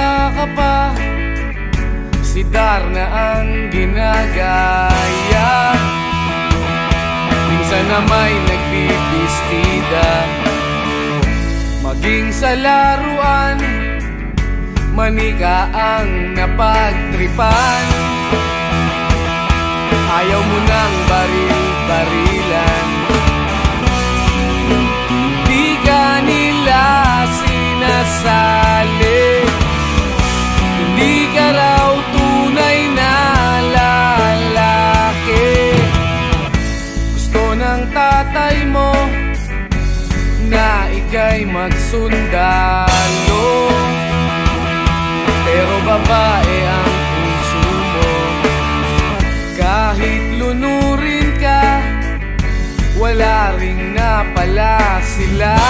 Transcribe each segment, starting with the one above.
wala ka pa, si Darna ang ginagaya. Minsan na may nagbibistida, maging sa laruan, manika ang napagtripan. Ayaw mo nang baril-barilan, di ka nila sinasali. Hindi ka raw tunay na lalaki. Gusto ng tatay mo na ika'y magsundalo, pero babae ang puso mo. Kahit lunurin ka, wala ring napala sila.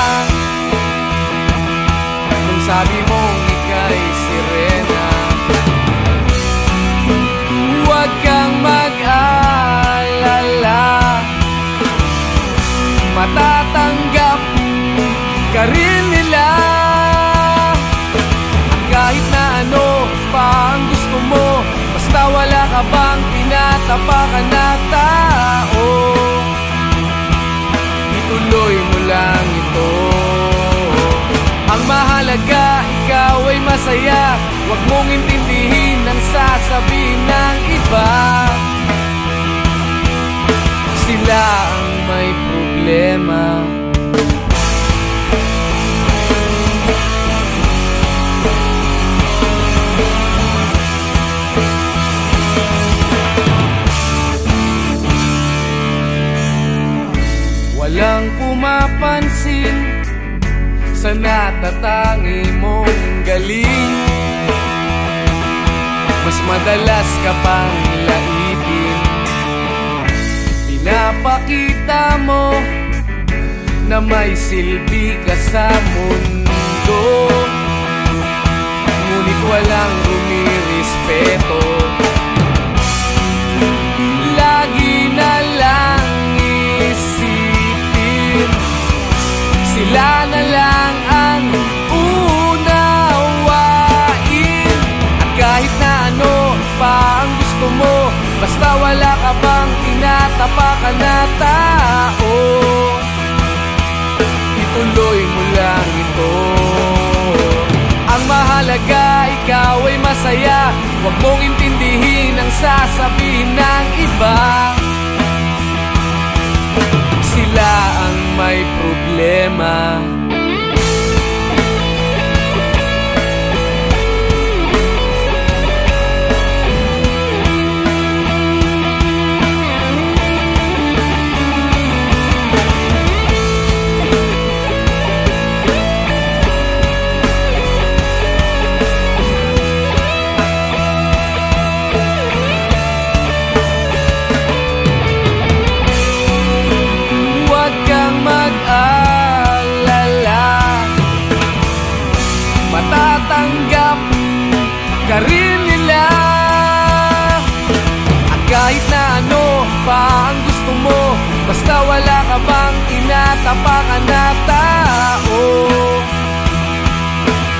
Nung sabi mong ika'y sirena, huwag kang mag-alala, matatanggap ka rin nila. Kahit na ano pa ang gusto mo, basta wala ka bang tinatapakan na tao, ituloy mo lang ito. Ang mahalaga, ikaw ay masaya. Huwag mong intindihin ang sasabihin ng iba. Sila ang may problema. Walang pumapansin sa natatangi mong galing. Mas madalas ka pang laipin, pinapakita mo na may silbi ka sa mundo. Ngunit walang rumirespeto, lagi na lang sila na lang ang unawain. At kahit na ano pa ang gusto mo, basta wala ka bang tinatapakan na tao, ituloy mo lang ito. Ang mahalaga, ikaw ay masaya. Huwag mong intindihin ang sasabihin ng iba. Sila ang may problema. Matatanggap ka rin nila. At kahit na ano pa ang gusto mo, basta wala ka bang tinatapakan na tao,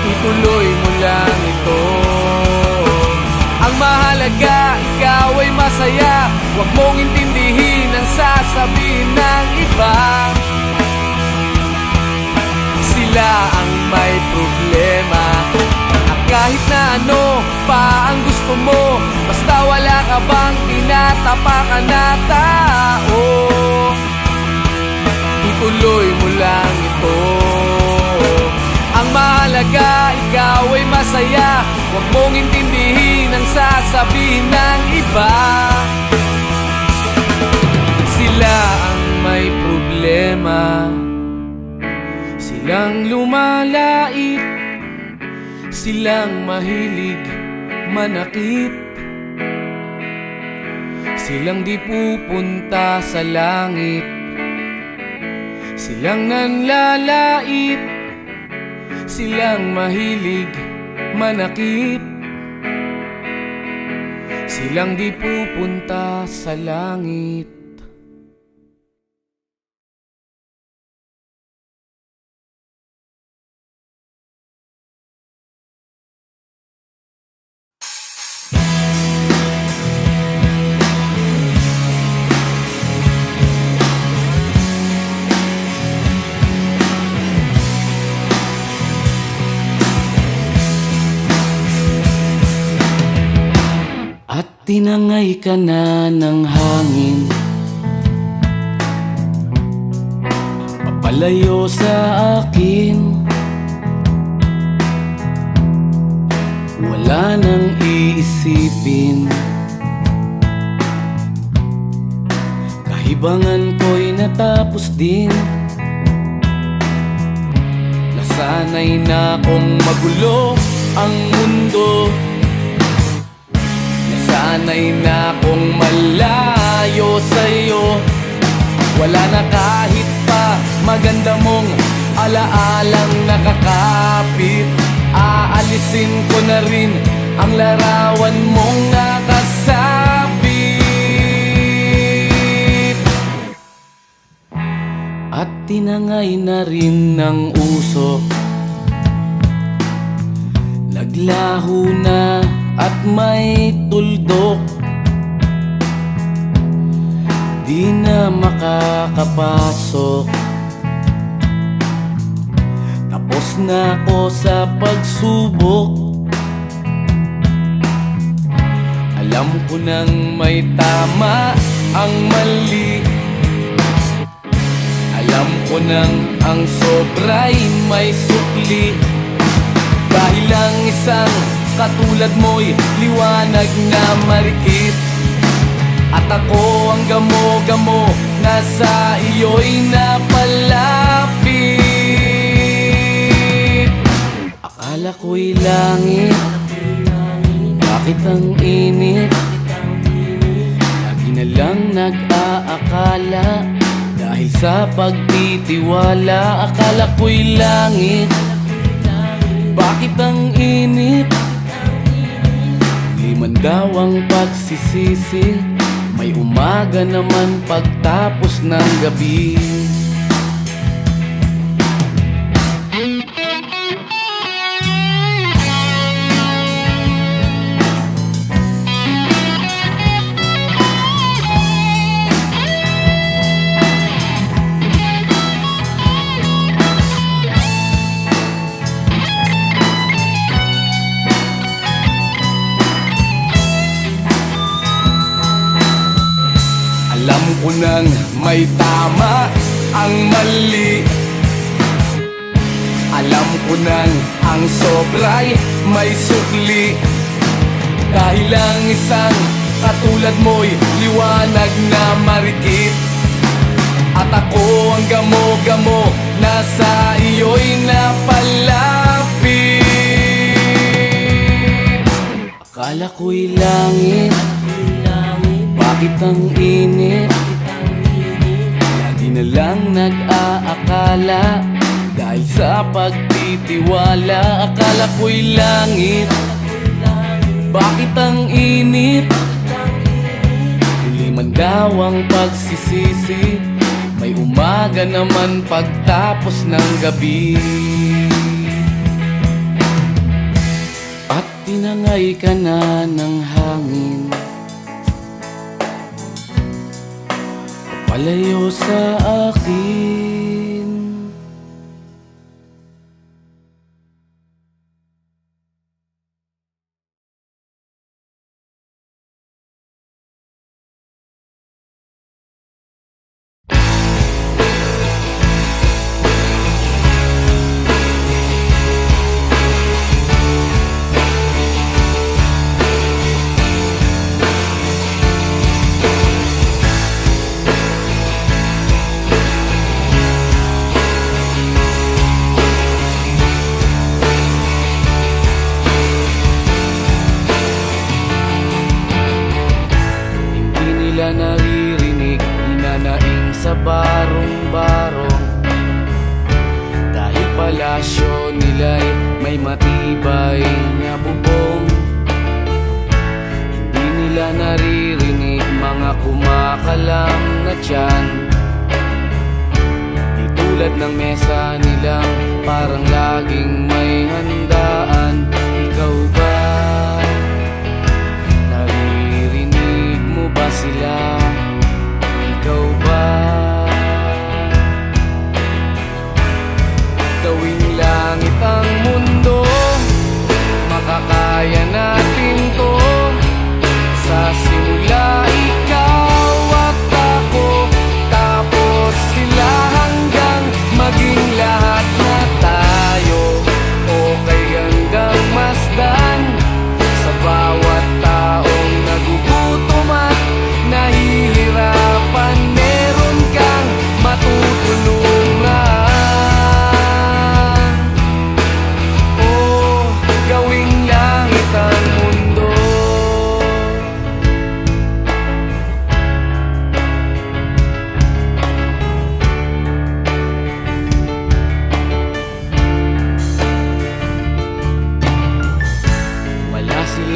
ituloy mo lang ito. Ang mahalaga, ikaw ay masaya. Huwag mong intindihin ang sasabihin ng iba. Sila ang may problema. At kahit na ano pa ang gusto mo, basta wala ka bang tinatapakan na tao, ituloy mo lang ito. Ang mahalaga, ikaw ay masaya. Huwag mong intindihin ang sasabihin ng iba. Sila ang may problema. Silang lumalait, silang mahilig manakit, silang di pupunta sa langit, silang nanlalait, silang mahilig manakit, silang di pupunta sa langit. Tinangay ka na ng hangin, papalayo sa akin. Wala nang iisipin, kahibangan ko'y natapos din. Nasanay na kong magulo ang mundo, sanay na kong malayo sa'yo. Wala na kahit pa maganda mong alaalang nakakapit. Aalisin ko na rin ang larawan mong nakasabit. At tinangay na rin ng usok, naglaho na at may tuldok. Di na makakapasok, tapos na ako sa pagsubok. Alam ko nang may tama ang mali, alam ko nang ang sobra'y may sukli. Dahil lang isang katulad mo'y liwanag na marikit, at ako ang gamo-gamo na sa iyo'y napalapit. Akala ko'y langit, bakit ang init? Lagi na lang nag-aakala, dahil sa pagtitiwala. Akala ko'y langit, bakit ang init? Di man daw ang pagsisisi, may umaga naman pagtapos ng gabi. Alam ko nang may tama ang mali, alam ko nang ang sobra'y may sukli. Dahil lang isang katulad mo'y liwanag na marikit, at ako ang gamo-gamo na sa iyo'y napalapit. Akala ko'y langit, bakit ang init? Lagi na lang nag-aakala, dahil sa pagtitiwala. Akala ko'y langit, bakit ang init? Huli man daw ang pagsisisi, may umaga naman pagtapos ng gabi. At tinangay ka na ng hangin, palayo sa akin.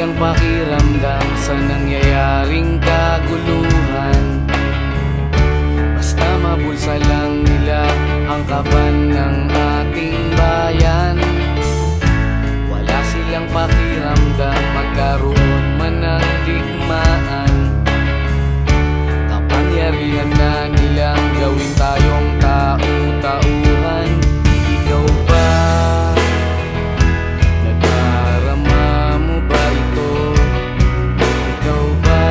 silang pakiramdam sa nangyayaring kaguluhan. Basta mabulsa lang nila ang kaban ng ating bayan. Wala silang pakiramdam magkaroon man ng digmaan. Kapangyarihan na nilang gawin tayong tau-tauhan. Ikaw ba? Nadarama mo ba ito? Ikaw ba?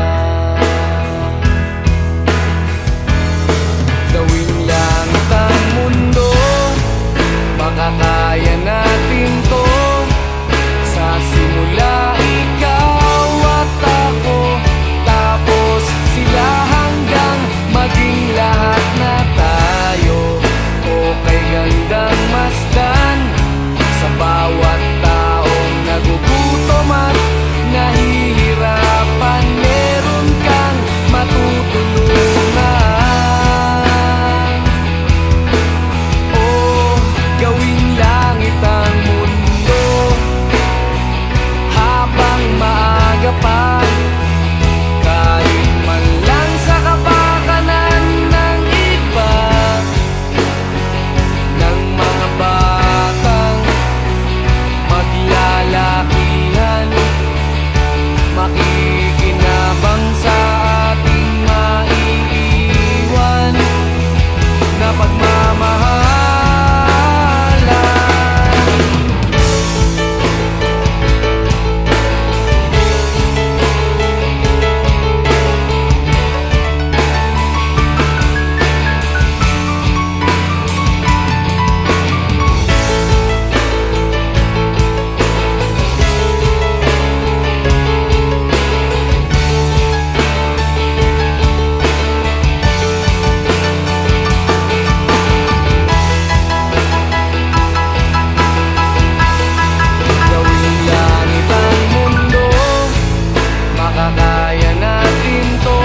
Gawin langit ang mundo, makakaya natin to. Sa simula ikaw at ako, tapos sila hanggang maging lahat na tayo. Okay gandang masdan sa bawat taong nagugutom at nahihirapan. Meron kang matutulungan. Oh, gawing langit ang mundo habang maaga pa. Kahit man lang sa kapakanan ng iba, ng mga batang maglalakihan, makikinabang sa ating maiiwan na pagmamahalan. Gawing langit ang mundo, makakaya natin to.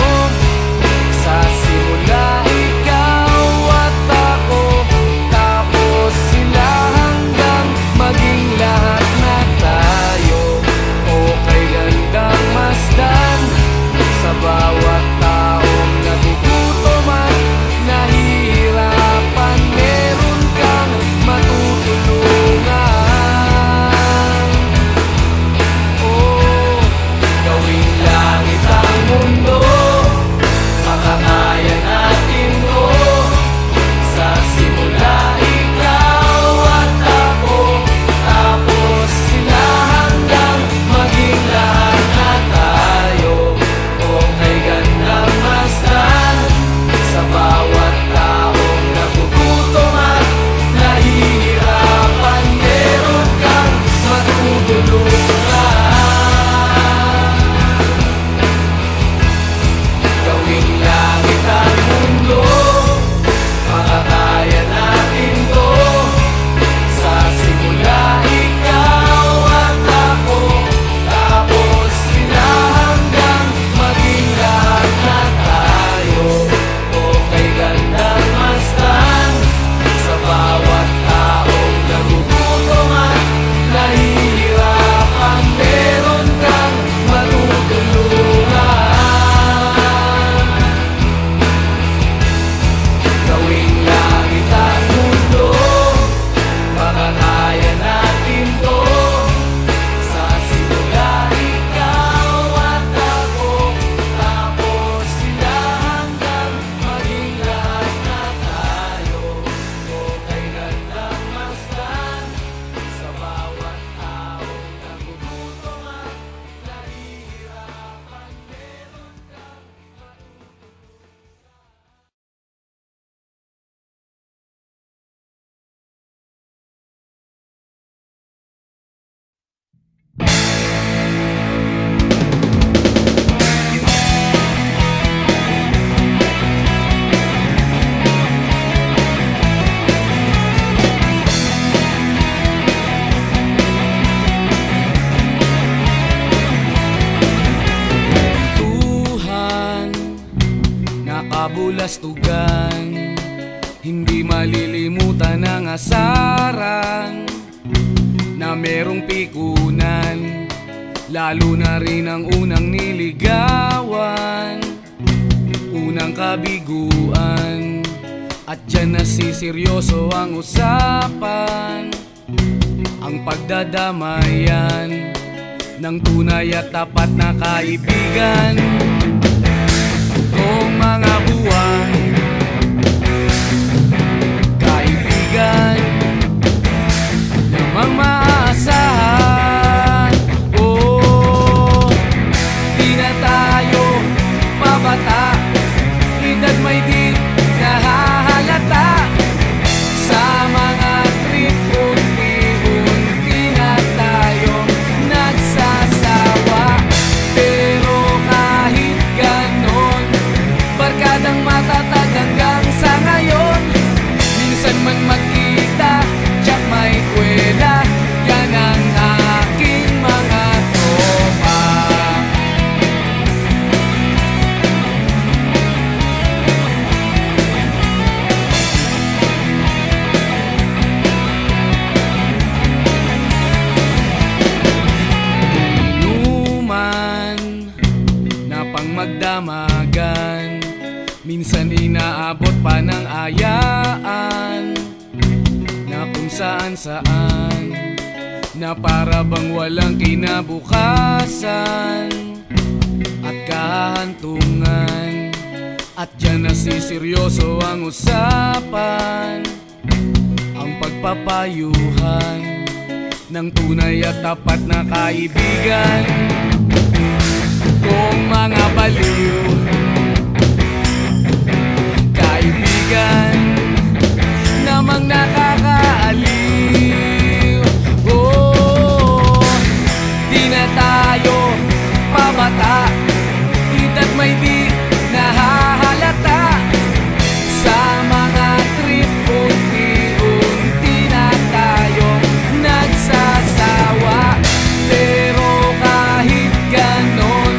Sa simula ikaw at ako, tapos sila hanggang maging lahat na tayo. Okay gandang masdan sa bawat taong nagugutom at nahihirapan. Meron kang matutulungan. Oh, gawing langit ang mundo, makakaya natin to. Sa simula ikaw at ako, tapos sila hanggang maging lahat na tayo. Okay gandang masdan sa bawat taong nagugutom at nahihirapan. Meron kang matutulungan. Gawing langit ang mundo, makakaya natin to. Sa simula ikaw at ako, tapos sila hanggang maging lahat na tayo. Okay gandang masdan sa bawat taong nagugutom at nahihirapan. Meron kang matutulungan. Gawing langit ang mundo, makakaya natin to. Sa simula ikaw at ako, tapos sila hanggang maging lahat na tayo. Okay gandang masdan sa bawat taong nagugutom at nahihirapan. Meron kang Tuhan, nakabulastugan, hindi malilimutan ang asaran na merong pikunan lalo na rin ang unang niligawan, unang kabiguan. At dyan nasiseryoso ang usapan, ang pagdadamayan ng tunay at tapat na kaibigan. Kung mga buwan, kaibigan namang maaasahan. Oh, di na tayo pabata, edad may di nahahalata. Sa mga trip, unti-unti na tayong nagsasawa. Pero kahit ganon, barkadang matatag hanggang sa ngayon. Minsan man magkita, tsak may kwela, yan ang aking mga tropa. Inuman na pang magdamagan, minsan inaabot pa ng ayaan, na kung saan-saan, na para bang walang kinabukasan at kahantungan. At dyan nasiseryoso ang usapan, ang pagpapayuhan ng tunay at tapat na kaibigan. Kung mga baliw, kaibigan namang nakakaaliw. Oh, di na tayo pabata, edad may di nahahalata. Sa mga trip, unti-unti na tayong nagsasawa. Pero kahit ganon,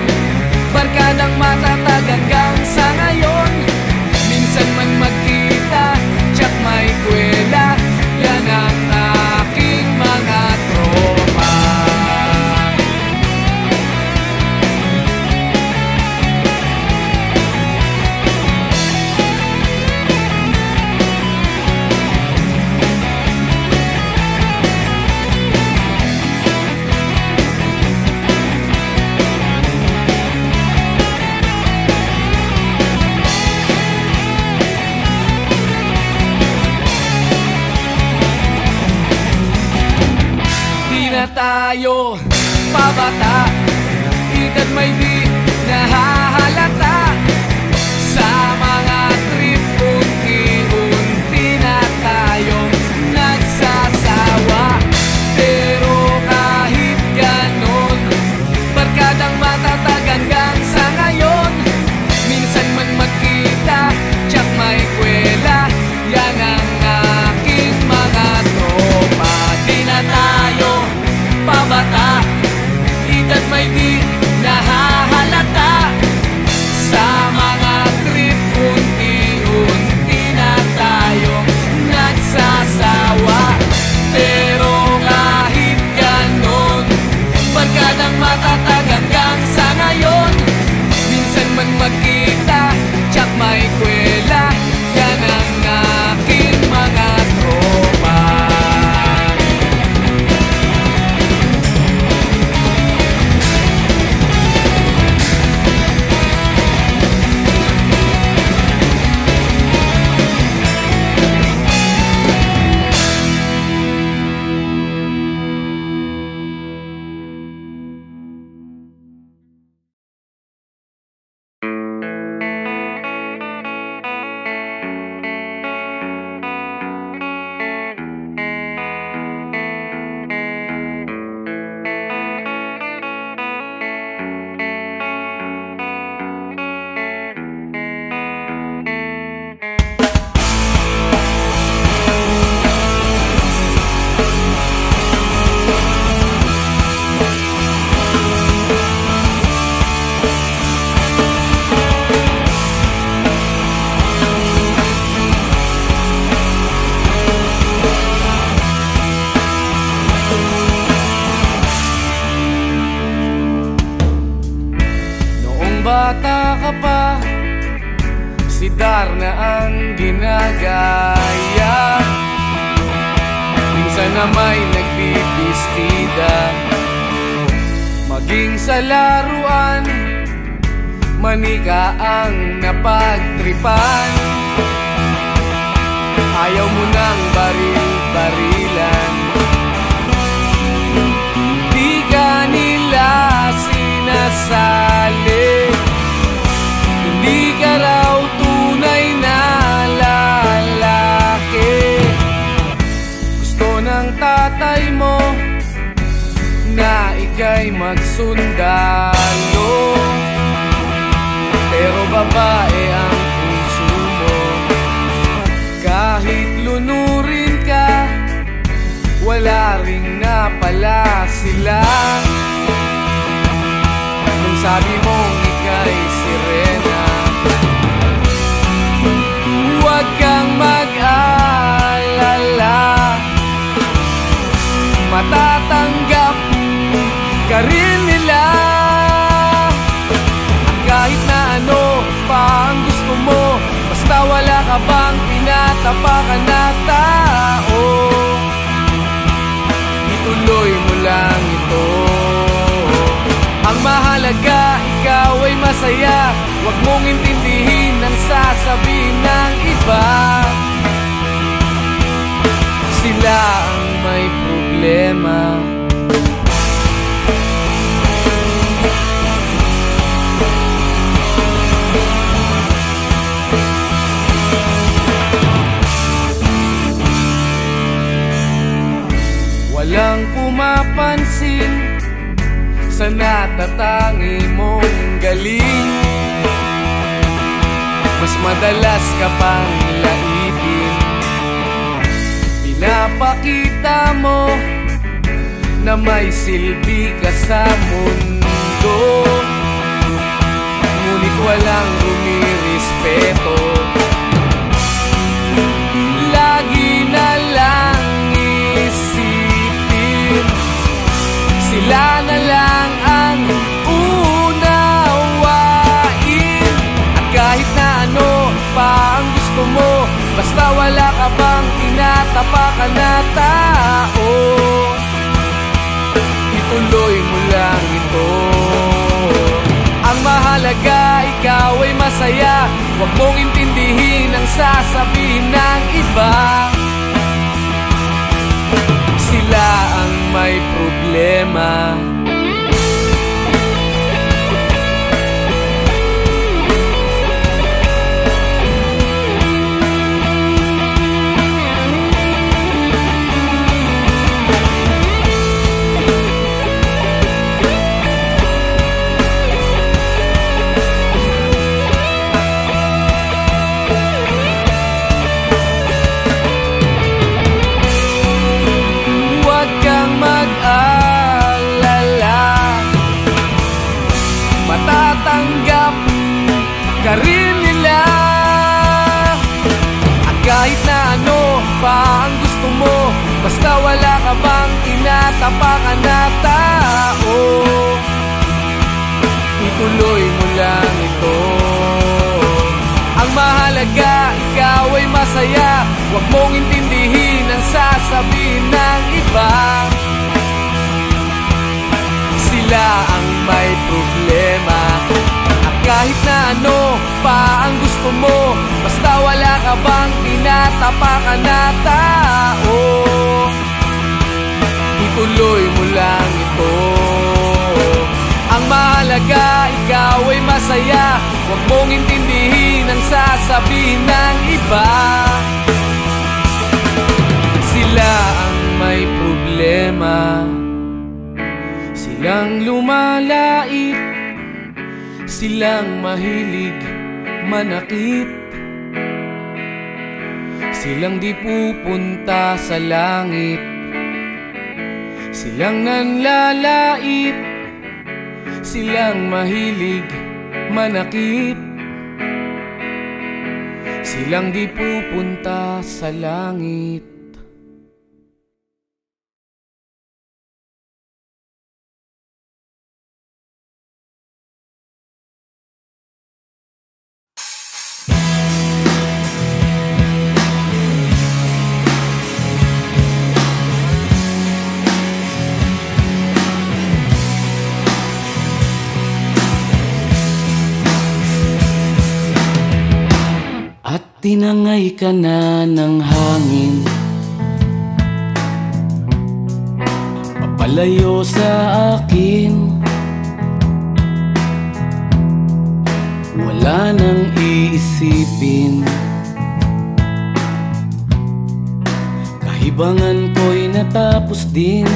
barkadang matatag hanggang sa ngayon. Minsan man magkita, tsak may kwela, yan ang aking mga tropa. Tayo pabata, edad may di nahahalata. Sa mga trip, unti-unti na tayong nagsasawa. Pero kahit ganon, barkadang matatag hanggang sa ngayon. Minsan man magkita, tsak may kwela, yan ang aking mga tropa. Di na tayo pabata, edad may di nahahalata. Sa mga trip, unti-unti na tayong nagsasawa. Pero kahit ganon, barkadang matatag hanggang sa ngayon. Minsan man magkita, tsak may kwela, yan ang aking mga tropa. bata ka pa, si Darna ang ginagaya. Minsan na may nagbibistida, maging sa laruan, manika ang napagtripan. Ayaw mo nang baril-barilan, di ka nila sinasali. Hindi ka raw tunay na lalaki. Gusto ng tatay mo na ika'y magsundalo, pero babae ang puso mo. Kahit lunurin ka, wala ring napala sila. Nung sabi mong ika'y sirena, huwag kang mag-alala, matatanggap ka rin nila. Kahit na ano pa ang gusto mo, basta wala ka bang tinatapakan na tao, ituloy mo lang ito. Ang mahalaga, ikaw ay masaya, huwag mong intindihin ang sasabihin ng iba. Sila ang may problema. Walang pumapansin sa natatangi mong galing. Mas madalas ka pang laipin, pinapakita mo na may silbi ka sa mundo. Ngunit walang rumirespeto, lagi na lang isipin sila na lang ang unawain. At kahit na ano pa ang gusto mo, basta wala ka bang tinatapakan na tao, ituloy mo lang ito. Ang mahalaga, ikaw ay masaya, huwag mong intindihin ang sasabihin ng iba. Sila ang may problema. Matatanggap ka rin nila. At kahit na ano pa ang gusto mo, basta wala ka bang tinatapakan na tao, ituloy mo lang ito. Ang mahalaga, ikaw ay masaya, huwag mong intindihin ang sasabihin ng iba. Sila ang may problema. At kahit na ano pa ang gusto mo, basta wala ka bang tinatapakan na tao, ituloy mo lang ito. Ang mahalaga, ikaw ay masaya, huwag mong intindihin ang sasabihin ng iba. Sila ang may problema. Silang lumalait, silang mahilig manakit, silang di pupunta sa langit, silang nanlalait, silang mahilig manakit, silang di pupunta sa langit. tinangay ka na ng hangin, papalayo sa akin. Wala nang iisipin, kahibangan ko'y natapos din.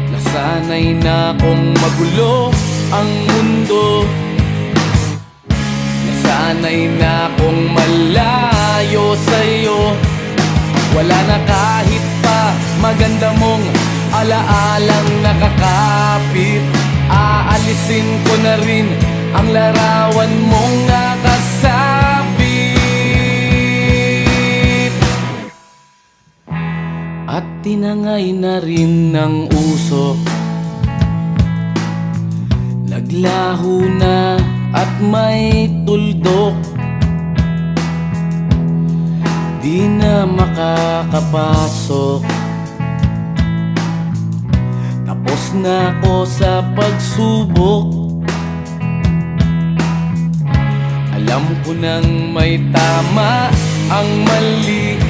Nasanay na kong magulo ang mundo, nasanay na kong malayo sa'yo. Wala na kahit pa maganda mong alaalang nakakapit. Aalisin ko na rin ang larawan mong nakasabit. At tinangay na rin ng usok, naglaho na at may tuldok. Di na makakapasok, tapos na ako sa pagsubok. Alam ko nang may tama ang mali,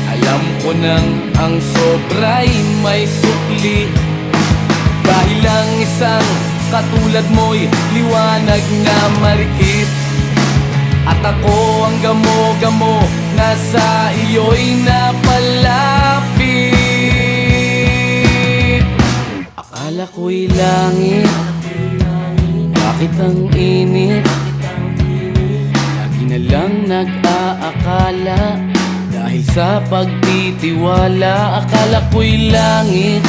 alam ko nang ang sobra'y may sukli. Dahil lang isang katulad mo'y liwanag na marikit, at ako ang gamo-gamo na sa iyo'y napalapit. Akala ko'y langit, bakit ang init? Lagi na lang nag-aakala, dahil sa pagtitiwala. Akala ko'y langit,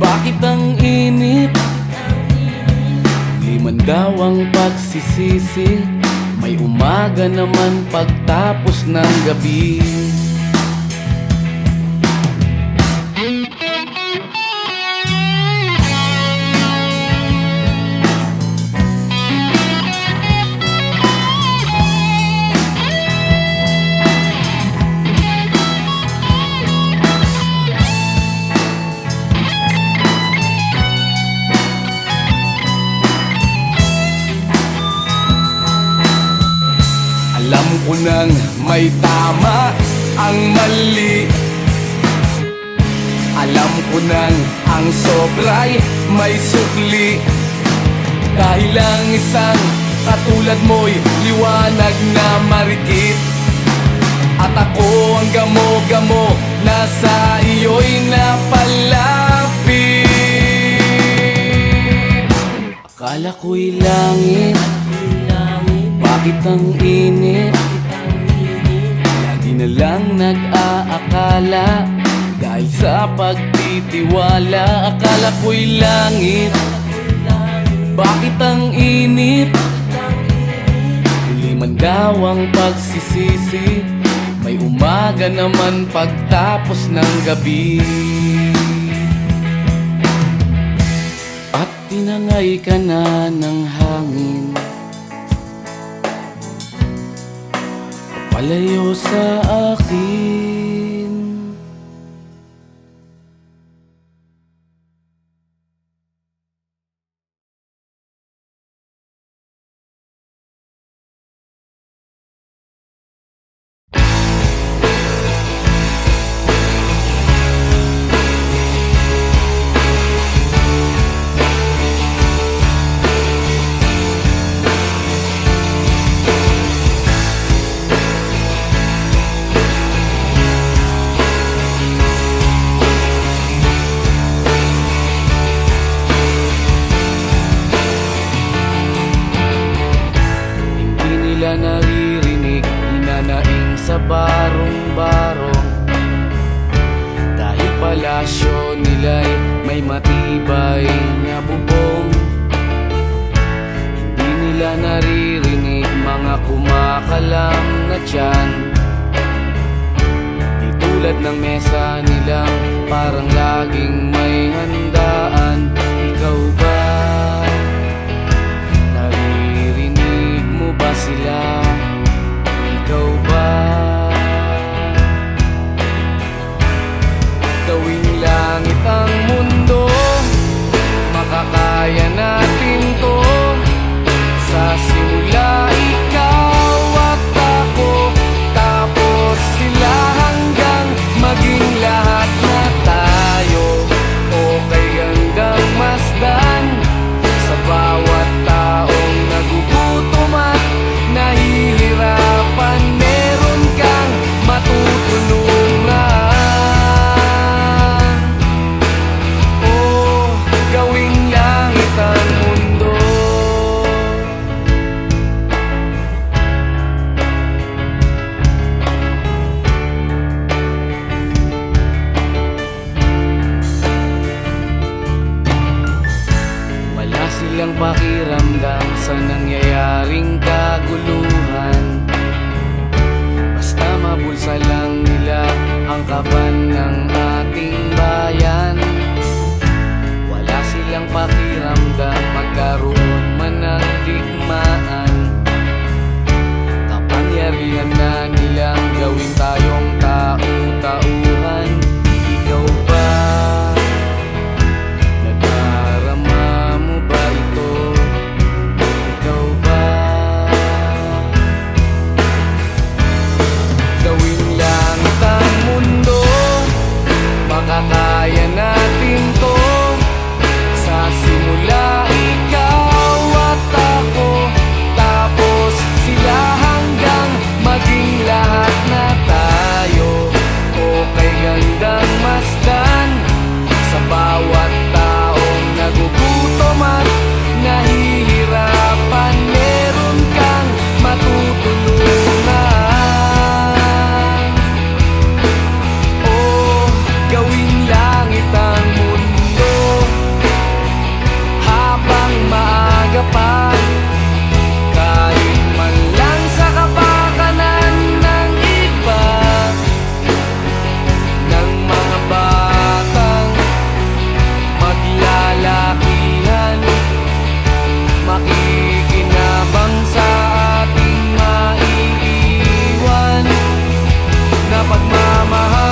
bakit ang init? Liman daw ang pagsisisi, may umaga naman pagtapos ng gabi. Alam ko nang may tama ang mali, alam ko nang ang sobra'y may sukli. Dahil lang isang katulad mo'y liwanag na marikit, at ako ang gamo-gamo na sa iyo'y napalapit. Akala ko'y langit, bakit ang init? Lagi na lang nag-aakala, dahil sa pagtitiwala. Akala ko'y langit, bakit ang init? Huli man daw ang pagsisisi, may umaga naman pagtapos ng gabi. At tinangay ka na ng hangin, palayo sa akin. Naririnig, hinanaing sa barong-barong, dahil palasyo nila'y may matibay na bubong. Hindi nila naririnig mga kumakalam na tiyan, di tulad ng mesa nilang parang laging may handaan. Ikaw ba? Naririnig mo ba sila? Ikaw ba? Gawing langit ang mundo, makakaya natin to sa silang pakiramdam sa nangyayaring kaguluhan. Basta mabulsa lang nila ang kaban ng ating bayan. Wala silang pakiramdam magkaroon man ng digmaan. Kapangyarihan na nilang gawin tayong tau-tauhan. Ikaw ba? Nadarama mo ba ito? Ikaw ba? Gawin langit ang mundo, makakaya natin to. Sa simula ikaw at ako, tapos sila hanggang maging lahat na tayo. Okay gandang masdan sa bawat taong nagugutom at nahihirapan. Meron kang matutulungan. Oh, gawing langit ang mundo habang maaga pa. Kahit man lang sa kapakanan ng iba, ng mga batang maglalakihan, makikinabang sa ating maiiwan na pagmamahalan.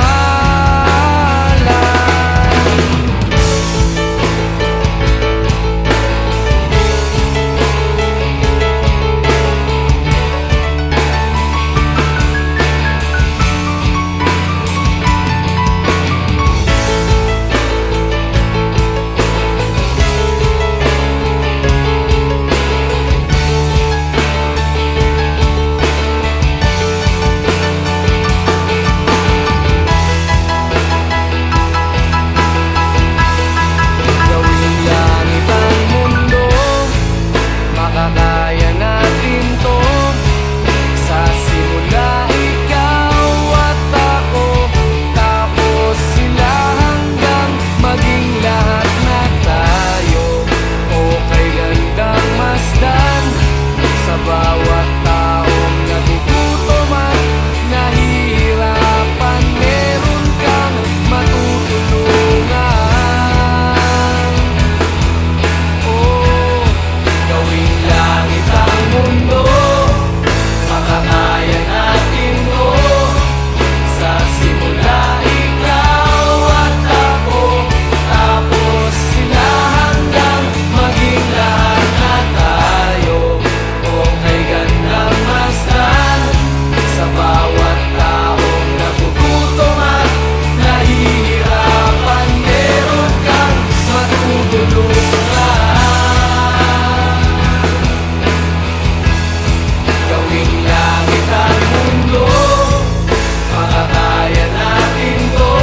Gawing langit ang mundo, makakaya natin to. Sa simula ikaw at ako, tapos sila hanggang maging lahat na tayo. Okay gandang masdan sa bawat taong nagugutom at nahihirapan. Meron kang matutulungan. Oh, gawing langit ang mundo, makakaya natin to. Sa simula ikaw at ako, tapos sila hanggang maging lahat na tayo. Okay gandang masdan sa bawat taong nagugutom at nahihirapan. Meron kang matutulungan. Gawing langit ang mundo, makakaya natin to.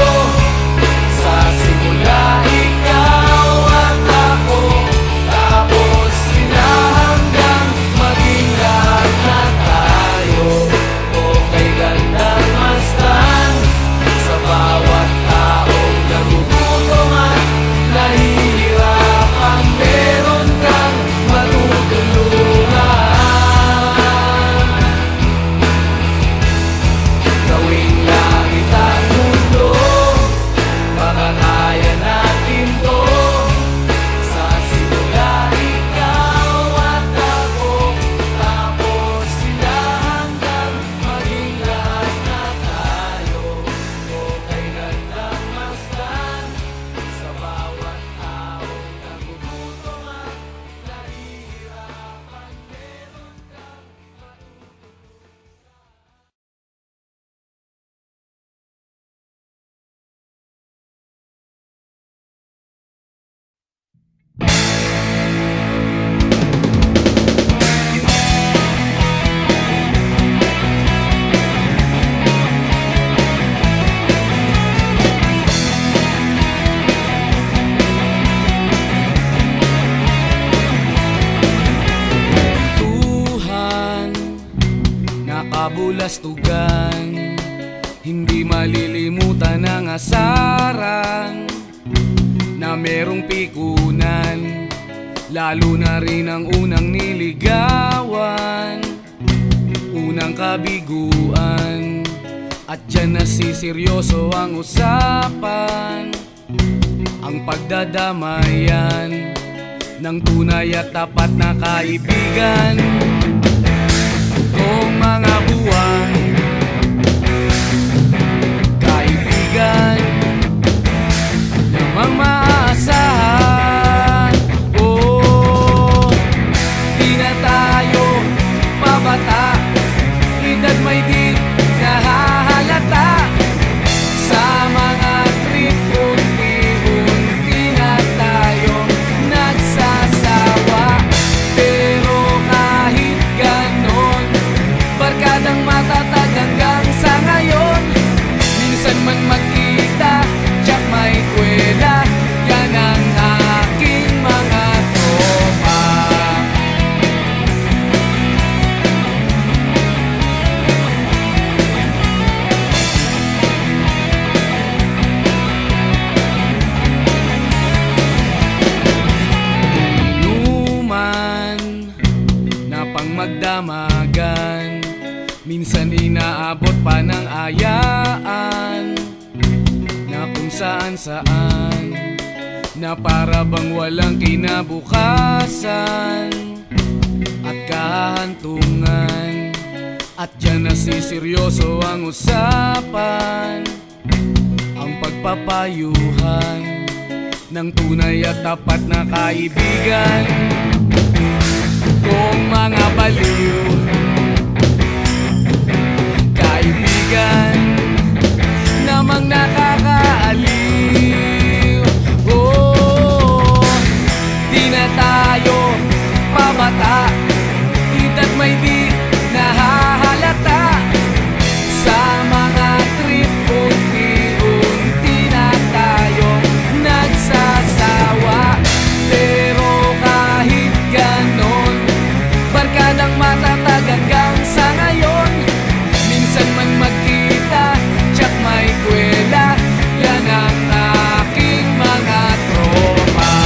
Sa simula ikaw at ako, tapos sila hanggang maging lahat na tayo. Okay gandang masdan sa bawat taong nagugutom at nahihirapan. Meron kang matutulungan. Gawing langit ang mundo, makakaya natin to. Sa simula ikaw at ako, tapos sila hanggang maging lahat na tayo. Okay gandang masdan sa bawat taong nagugutom at nahihirapan. Meron kang Tuhan, nakabulastugan, hindi malilimutan ang asaran na merong pikunan lalo na rin ang unang niligawan, unang kabiguan. At dyan nasiseryoso ang usapan, ang pagdadamayan ng tunay at tapat na kaibigan. Kung mga buwan, kaibigan namang maaasahan. Oh, di na tayo pabata, edad may di nahahalata. Sa mga trip, unti-unti na tayong nagsasawa. Pero kahit ganon, barkadang matatag hanggang sa ngayon. Minsan man magkita, tiyak may kwela, yan ang aking mga tropa. Inuman na pang magdamagan, minsan inaabot pa ng ayaan, na kung saan-saan, na para bang walang kinabukasan at kahantungan. At dyan nasiseryoso ang usapan, ang pagpapayuhan ng tunay at tapat na kaibigan. Kung mga baliw, kaibigan namang nakakaaliw. Oh, di na tayo pabata, edad may di nahahalata. Sa mga trip, unti-unti na tayong nagsasawa. Pero kahit ganon, barkadang matatag hanggang sa ngayon. Minsan man magkita, tiyak may kwela, yan ang aking mga tropa.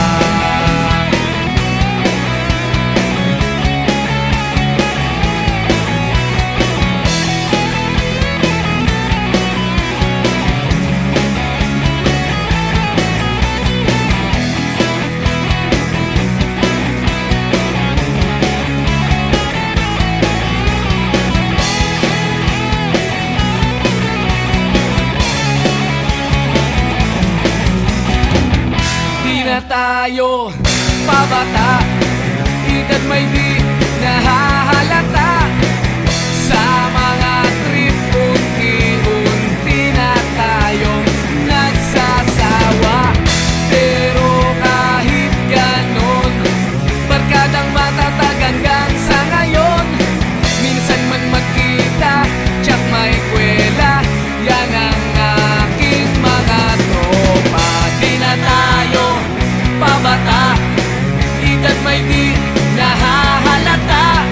Na tayo pabata, edad may di nahahalata. Sa mga trip, unti-unti na tayong nagsasawa. Pero kahit ganon, barkadang matatag hanggang sa ngayon. Minsan man magkita, tiyak may kwela, yan ang aking mga tropa. Di na tayo pabata, edad may di nahahalata.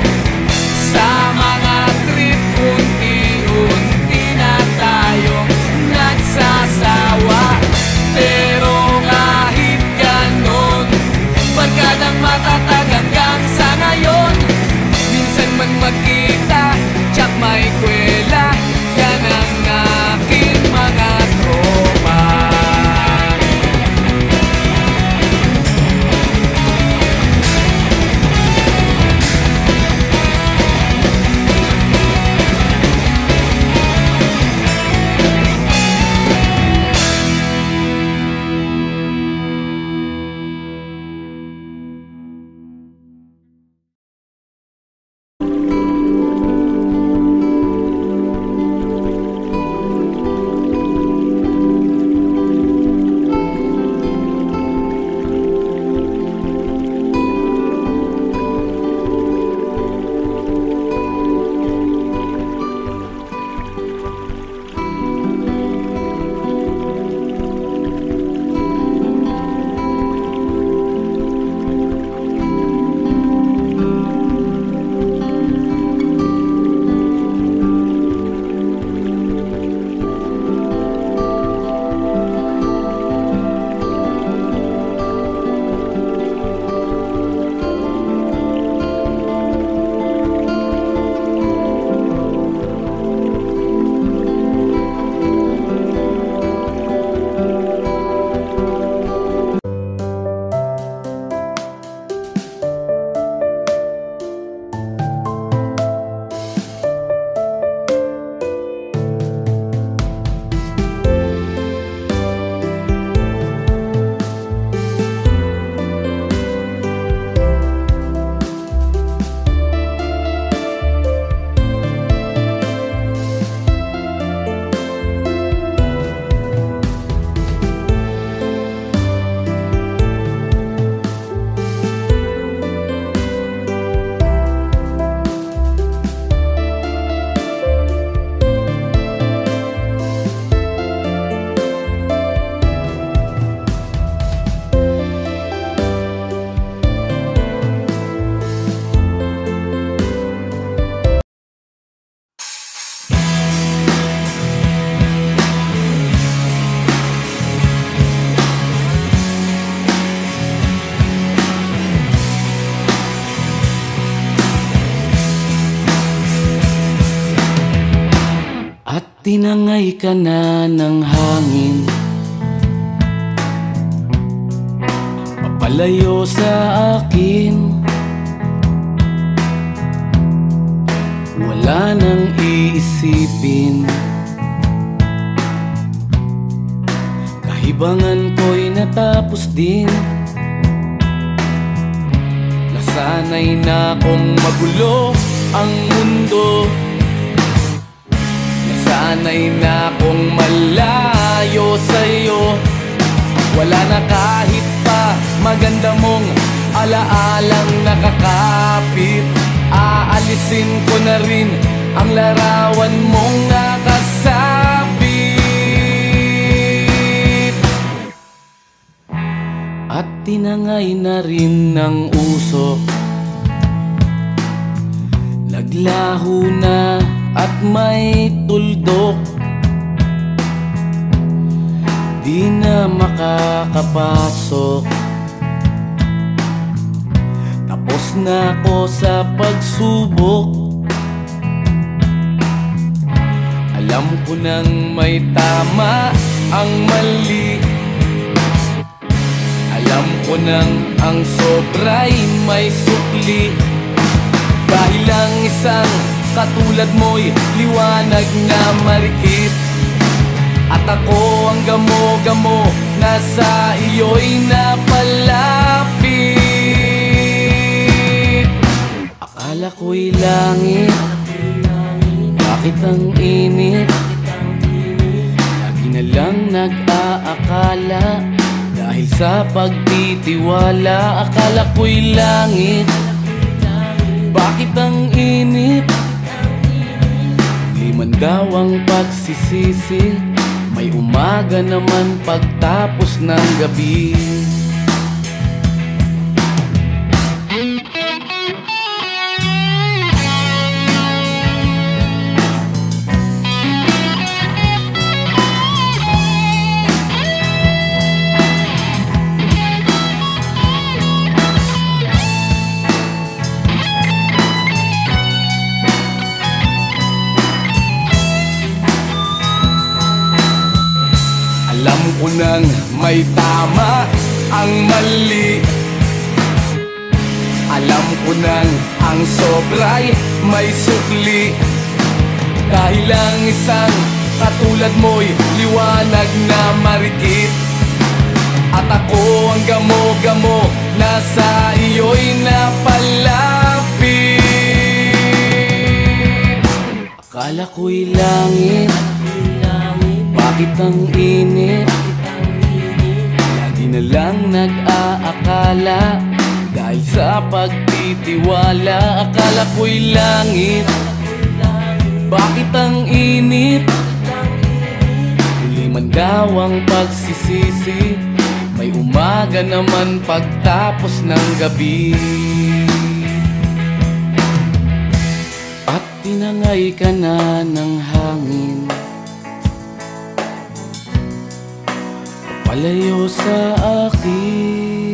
tinangay ka na ng hangin, papalayo sa akin. Wala nang iisipin, kahibangan ko'y natapos din. Nasanay na kong magulo ang mundo, nasanay na kong malayo sa'yo. Wala na kahit pa maganda mong alaalang nakakapit. Aalisin ko na rin ang larawan mong nakasabit. At tinangay na rin ng usok, naglaho na at may tuldok. Di na makakapasok, tapos na ako sa pagsubok. Alam ko nang may tama ang mali, alam ko nang ang sobra'y may sukli. Dahil ang isang katulad mo'y liwanag na marikit, at ako ang gamo-gamo na sa iyo'y napalapit. Akala ko'y langit, bakit ang init? Lagi na lang nag-aakala, dahil sa pagtitiwala. Akala ko'y langit, bakit ang init? Liman daw ang pagsisisi, may umaga naman pagtapos ng gabi. Alam ko nang may tama ang mali, alam ko nang ang sobra'y may sukli. Dahil ang isang katulad mo'y liwanag na marikit, at ako ang gamo-gamo na sa iyo'y napalapit. Akala ko'y langit, bakit ang init? Lagi na lang nag-aakala, dahil sa pagtitiwala. Akala ko'y langit, bakit ang init? Huli man daw ang pagsisisi, may umaga naman pagtapos ng gabi. At tinangay ka na ng hangin, palayo sa akin.